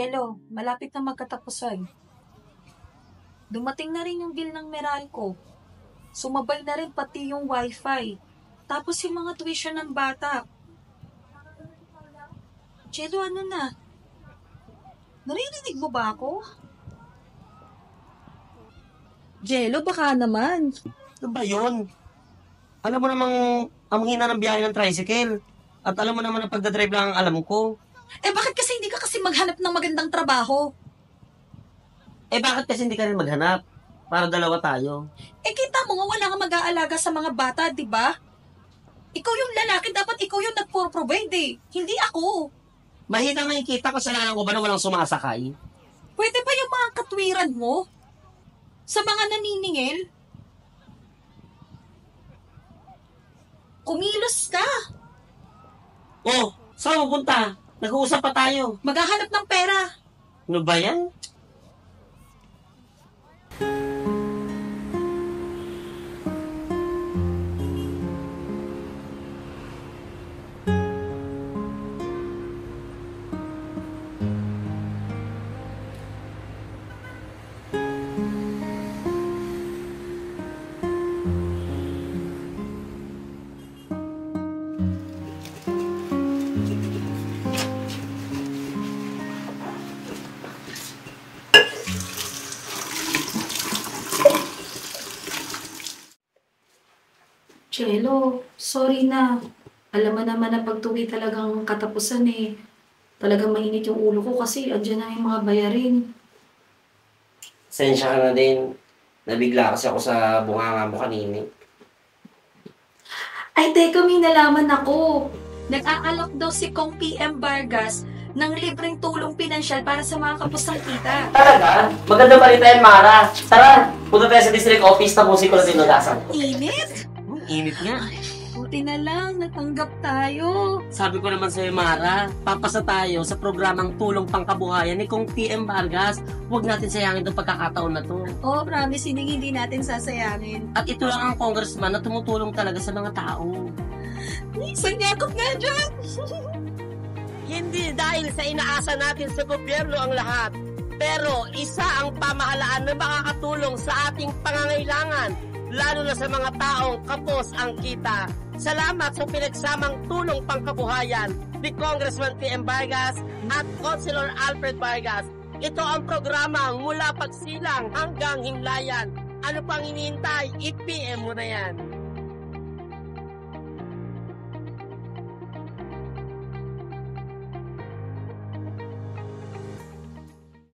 Jello, malapit na magkatapusan. Dumating na rin yung bill ng Meralco. Sumabay na rin pati yung wifi. Tapos yung mga tuition ng bata. Jello, ano na? Naririnig mo ba ako? Jello, baka naman. Ano ba yun? Alam mo namang ang hina ng biyahe ng tricycle. At alam mo naman na pagdadrive lang ang alam ko. Bakit kasi hindi ka kasi maghanap ng magandang trabaho? Bakit kasi hindi ka rin maghanap? Para dalawa tayo. Kita mo nga wala kang mag-aalaga sa mga bata, di ba? Ikaw yung lalaki, dapat ikaw yung nag-provide eh. Hindi ako. Mahina nga yung kita, kasalanan ko ba na walang sumasakay? Pwede ba yung mga katwiran mo? Sa mga naniningil? Kumilos ka. Oh, saan mo punta? Nag-uusap pa tayo. Maghahanap ng pera. Ano ba yan? Jello, sorry na. Alam mo naman na pagtuwi talagang katapusan eh. Talagang mainit yung ulo ko kasi andyan na yung mga bayarin. Sensya ka na din. Nabigla kasi ako sa bunganga mo kanini. Ay, teka, may nalaman ako. Nag-aalok daw si Kong PM Vargas ng libreng tulong pinansyal para sa mga kapusang kita. Talaga? Maganda balita yan, Mara. Tara, punta tayo sa district office, tapusin ko na tinugasan. Init? Init nga. Buti na lang, natanggap tayo. Sabi ko naman sa'yo, Mara, papasa tayo sa programang Tulong Pangkabuhayan ni Kong PM Vargas. Huwag natin sayangin itong pagkakataon na to. Oh, promise, hindi natin sasayangin. At ito lang ang congressman na tumutulong talaga sa mga tao. Sanyakot nga dyan! Hindi dahil sa inaasa natin sa gobyerno ang lahat, pero isa ang pamahalaan na makakatulong sa ating pangangailangan, lalo na sa mga taong kapos ang kita. Salamat sa pinagsamang tulong pangkabuhayan ni Congressman PM Vargas at Councilor Alfred Vargas. Ito ang programa mula pagsilang hanggang himlayan. Ano pang hinihintay? I-PM mo na yan.